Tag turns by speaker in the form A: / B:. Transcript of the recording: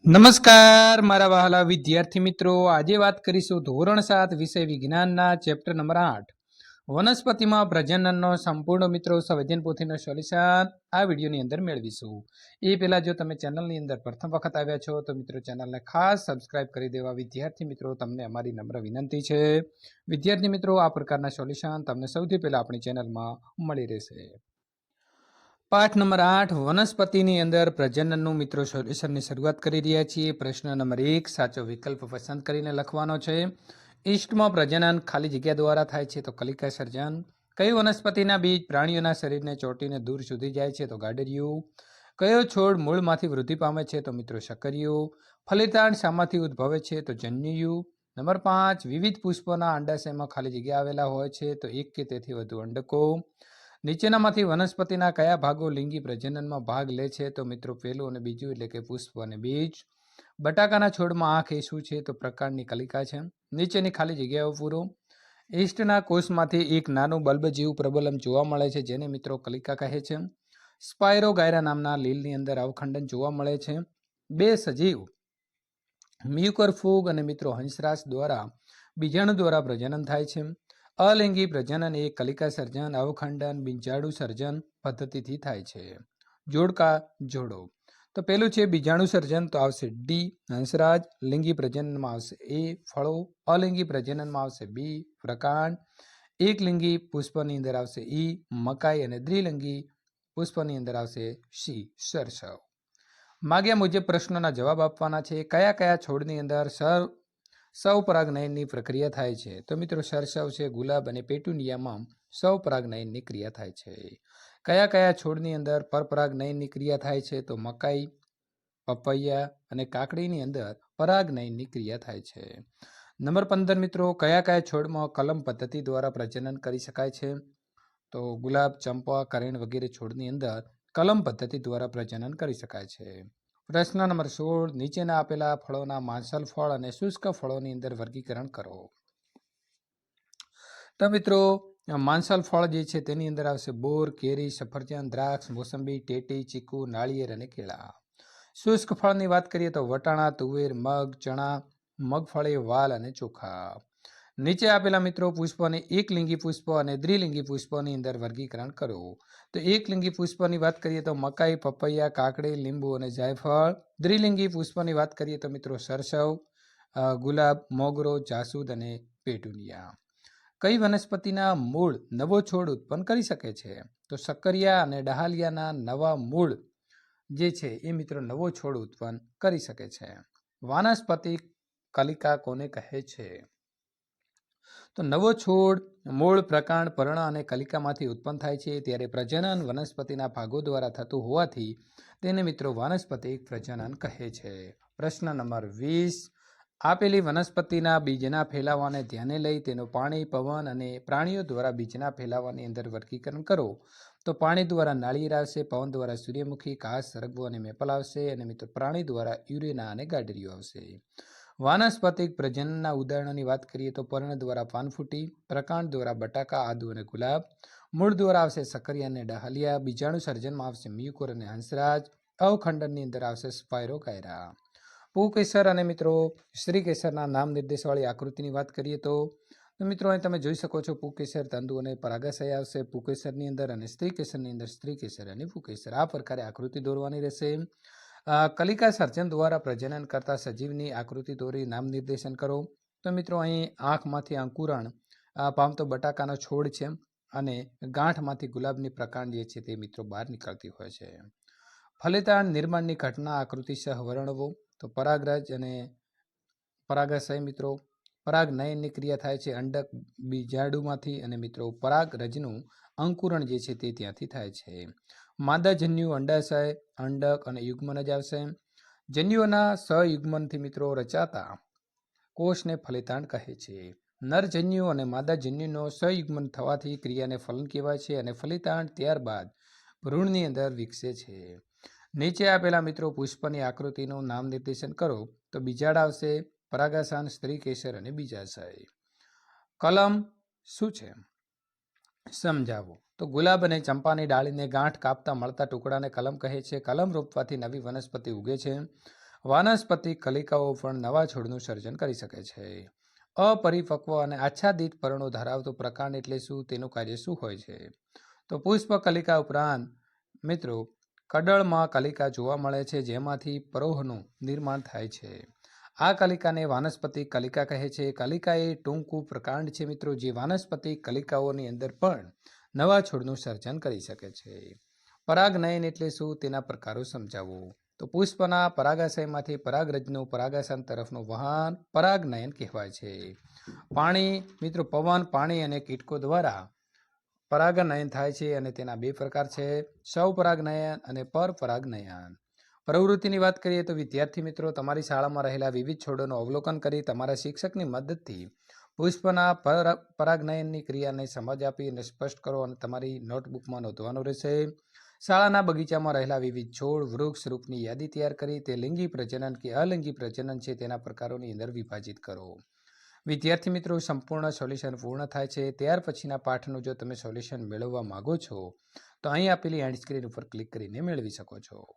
A: નમસ્કાર મારા વહાલા વિદ્યાર્થી મિત્રો, આજે વાત કરીશું ધોરણ 7 વિષય વિજ્ઞાનના ચેપ્ટર નંબર 8 વનસ્પતિમાં પ્રજનનનો સંપૂર્ણ મિત્રો સંવેદન પોથીનો સોલ્યુશન આ વિડીયોની અંદર મેળવીશું. એ પહેલા જો તમે ચેનલની અંદર પ્રથમ વખત આવ્યા છો તો મિત્રો ચેનલને ખાસ સબસ્ક્રાઇબ કરી દેવા વિદ્યાર્થી મિત્રો તમને અમારી નમ્ર વિનંતી છે. વિદ્યાર્થી મિત્રો, આ પ્રકારના સોલ્યુશન તમને સૌથી પહેલા આપણી ચેનલમાં મળી રહેશે. પાઠ નંબર 8 વનસ્પતિની અંદર પ્રજનનનું મિત્રો સોલ્યુશનની શરૂઆત કરી રહ્યા છીએ. પ્રશ્ન નંબર 1 સાચો વિકલ્પ પસંદ કરીને લખવાનો છે. ઈસ્ટમાં પ્રજનન ખાલી જગ્યા દ્વારા થાય છે તો કલિકા સર્જન. કઈ વનસ્પતિના બીજ પ્રાણીઓના શરીરને ચોંટીને દૂર સુધી જાય છે તો ગાડરિયું. કયો છોડ મૂળમાંથી વૃદ્ધિ પામે છે તો મિત્રો શકરિયું. ફલિતાંડ શામાંથી ઉદ્ભવે છે તો જન્યુયું. નંબર 5 વિવિધ પુષ્પોના અંડાશયમાં ખાલી જગ્યા આવેલા હોય છે તો એક કે તેથી વધુ અંડકો. નીચેનામાંથી વનસ્પતિના કયા ભાગો લિંગી પ્રજનનમાં ભાગ લે છે તો મિત્રો પહેલું અને બીજું એટલે કે પુષ્પ અને બીજ. બટાકાના છોડમાં આંખ એ શું છે તો પ્રકાંડની કલિકા છે. નીચેની ખાલી જગ્યાઓ પૂરો. ઈસ્ટના કોષમાંથી એક નાનું બલ્બ જેવું પ્રબલન જોવા મળે છે જેને મિત્રો કલિકા કહે છે. સ્પાયરોગાયરા નામના લીલની અંદર અવખંડન જોવા મળે છે. બે સજીવ મ્યુકર ફૂગ અને મિત્રો હંસરાજ દ્વારા બીજાણુ દ્વારા પ્રજનન થાય છે. અલિંગી પ્રજનન એ કલિકા સર્જન, અવખંડન, બિનજાડુ સર્જન પદ્ધતિથી થાય છે. જોડકા જોડો. તો પેલું છે બીજાણુ સર્જન તો આવશે ડી હંસરાજ. લિંગી પ્રજનનમાં આવશે એ ફળો. અલિંગી પ્રજનનમાં આવશે બી પ્રકાંડ. એકલિંગી પુષ્પની અંદર આવશે ઈ મકાઈ અને દ્વિલિંગી પુષ્પની અંદર આવશે સી સરસવ. માગ્યા મુજબ પ્રશ્નોના જવાબ આપવાના છે. કયા કયા છોડની અંદર સૌપરાગનયનની પ્રક્રિયા થાય છે તો મિત્રો સરસવ છે, ગુલાબ અને પેટુનિયામાં સૌપરાગનયનની ક્રિયા થાય છે. કયા કયા છોડની અંદર પરપરાગનયનની ક્રિયા થાય છે તો મકાઈ, પપૈયા અને કાકડીની અંદર પરાગનયનની ક્રિયા થાય છે. નંબર 15 મિત્રો, કયા કયા છોડમાં કલમ પદ્ધતિ દ્વારા પ્રજનન કરી શકાય છે તો ગુલાબ, ચંપા, કરેણ વગેરે છોડની અંદર કલમ પદ્ધતિ દ્વારા પ્રજનન કરી શકાય છે. પ્રશ્ન નંબર 16, નીચેના આપેલા ફળોના માંસલ ફળ અને શુષ્ક ફળોની અંદર વર્ગીકરણ કરો. તો મિત્રો માંસલ ફળ જે છે તેની અંદર આવશે બોર, કેરી, સફરજન, દ્રાક્ષ, મોસંબી, ટેટી, ચીકુ, નાળિયેર અને કેળા. શુષ્ક ફળની વાત કરીએ તો વટાણા, તુવેર, મગ, ચણા, મગફળી, વાલ અને ચોખા. નીચે આપેલા મિત્રો પુષ્પોને એકલિંગી પુષ્પ અને દ્વિલિંગી પુષ્પોની અંદર વર્ગીકરણ કરો. તો એકલિંગી પુષ્પની વાત કરીએ તો મકાઈ, પપૈયા, કાકડી, લીંબુ અને જાયફળ. દ્વિલિંગી પુષ્પની વાત કરીએ તો મિત્રો સરસવ, ગુલાબ, મોગરો, જાસૂદ અને પેટુનિયા. કઈ વનસ્પતિના મૂળ નવો છોડ ઉત્પન્ન કરી શકે છે તો સક્કરિયા અને ડહાલિયાના નવા મૂળ જે છે એ મિત્રો નવો છોડ ઉત્પન્ન કરી શકે છે. વાનસ્પતિક કલિકા કોને કહે છે તો નવો છોડ મૂળ, પ્રકાંડ, પર્ણ અને કલિકામાંથી ઉત્પન્ન થાય છે ત્યારે પ્રજનન વનસ્પતિના ભાગો દ્વારા થતું હોવાથી તેને મિત્રો વાનસ્પતિક પ્રજનન કહે છે. પ્રશ્ન નંબર 20, આપેલી વનસ્પતિના બીજના ફેલાવાને ધ્યાને લઈ તેનું પાણી, પવન અને પ્રાણીઓ દ્વારા બીજના ફેલાવાની અંદર વર્ગીકરણ કરો. તો પાણી દ્વારા નાળિયેર આવશે, પવન દ્વારા સૂર્યમુખી, ઘાસ, સરગવો અને મેપલ આવશે અને મિત્રો પ્રાણી દ્વારા યુરેના અને ગાડરિયું આવશે. વાનસ્પતિક પ્રજનનના ઉદાહરણોની વાત કરીએ તો પર્ણ દ્વારા પાનફૂટી, પ્રકાંડ દ્વારા બટાકા, આદુ અને ગુલાબ, મૂળ દ્વારા આવશે સક્કરિયા અને ડહાલિયા, બીજાણુ સર્જનમાં આવશે મ્યુકોર અને હંસરાજ, અવખંડનની અંદર આવશે સ્પાયરોગાયરા. પુંકેસર અને મિત્રો શ્રીકેસરના નામ નિર્દેશવાળી આકૃતિની વાત કરીએ તો મિત્રો અહીં તમે જોઈ શકો છો પુંકેસર તંતુ અને પરાગાશય આવશે પુંકેસરની અંદર અને સ્ત્રીકેસરની અંદર સ્ત્રીકેસર અને પુંકેસર. આ પ્રકારે આકૃતિ દોરવાની રહેશે. કલિકા સર્જન દ્વારા પ્રજનન કરતા સજીવની આકૃતિ દોરી નામ નિર્દેશન કરો. તો મિત્રો અહીં આંખમાંથી અંકુરણ પામતો બટાકાનો છોડ છે અને ગાંઠમાંથી ગુલાબની પ્રકાંડ જે છે તે મિત્રો બહાર નીકળતી હોય છે. ફલિતાંડ નિર્માણની ઘટના આકૃતિ સહ વર્ણવો. તો પરાગરજ અને પરાગાશય મિત્રો પરાગનયનની ક્રિયા થાય છે અંડક બીજાણુમાંથી અને મિત્રો પરાગરજનું અંકુરણ જે છે તે ત્યાંથી થાય છે. માદા જન્યુ અંડાશય, અંડક અને યુગ્મન જ આવશે. જન્યુઓના સયુગ્મનથી મિત્રો રચાતા કોષને ફલિતાંડ કહે છે. નર જન્યુ અને માદા જન્યુનો સયુગ્મન થવાથી ક્રિયાને ફલન કહેવાય છે અને ફલિતાંડ ત્યારબાદ ભ્રૂણની અંદર વિકસે છે. નીચે આપેલા મિત્રો પુષ્પની આકૃતિનું નામ નિર્દેશન કરો. તો બીજાડ આવશે, પરાગાસન, સ્ત્રીકેસર અને બીજાશય. કલમ શું છે સમજાવો. તો ગુલાબ અને ચંપાની ડાળીને ગાંઠ કાપતા મળતા ટુકડાને કલમ કહે છે. કલમ રોપવાથી નવી વનસ્પતિ ઉગે છે. વાનસ્પતિક કલિકાઓ પણ નવા છોડનું સર્જન કરી શકે છે. અપરિપક્વ અને આચ્છાદિત પર્ણો ધરાવતો પ્રકાંડ એટલે શું? તેનું કાર્ય શું હોય છે? તો પુષ્પ કલિકા ઉપરાંત મિત્રો કડળમાં કલિકા જોવા મળે છે, જેમાંથી પરોહનું નિર્માણ થાય છે. આ કલિકાને વાનસ્પતિક કલિકા કહે છે. કલિકા એ ટૂંકું પ્રકાંડ છે મિત્રો, જે વાનસ્પતિક કલિકાઓની અંદર પણ નવા છોડનું સર્જન કરી શકે છે. પરાગનયન એટલે શું? તેના પ્રકારો સમજાવો. તો પુષ્પના પરાગાશયમાંથી પરાગરજનું પરાગાસન તરફનું વહન પરાગનયન કહેવાય છે. પાણી મિત્રો, પવન, પાણી અને કીટકો દ્વારા પરાગનયન થાય છે અને તેના બે પ્રકાર છે, સ્વપરાગનયન અને પરપરાગનયન. પ્રવૃત્તિની વાત કરીએ તો વિદ્યાર્થી મિત્રો, તમારી શાળામાં રહેલા વિવિધ છોડોનું અવલોકન કરી તમારા શિક્ષકની મદદથી પુષ્પના પરાગનયનની ક્રિયાને સમજ આપી અને સ્પષ્ટ કરો અને તમારી નોટબુકમાં નોંધવાનું રહેશે. શાળાના બગીચામાં રહેલા વિવિધ છોડ, વૃક્ષ રૂપની યાદી તૈયાર કરી તે લિંગી પ્રજનન કે અલિંગી પ્રજનન છે તેના પ્રકારોની અંદર વિભાજિત કરો. વિદ્યાર્થી મિત્રો, સંપૂર્ણ સોલ્યુશન પૂર્ણ થાય છે ત્યાર પછીના પાઠનું જો તમે સોલ્યુશન મેળવવા માંગો છો તો અહીં આપેલી એન્ડ સ્ક્રીન ઉપર ક્લિક કરીને મેળવી શકો છો.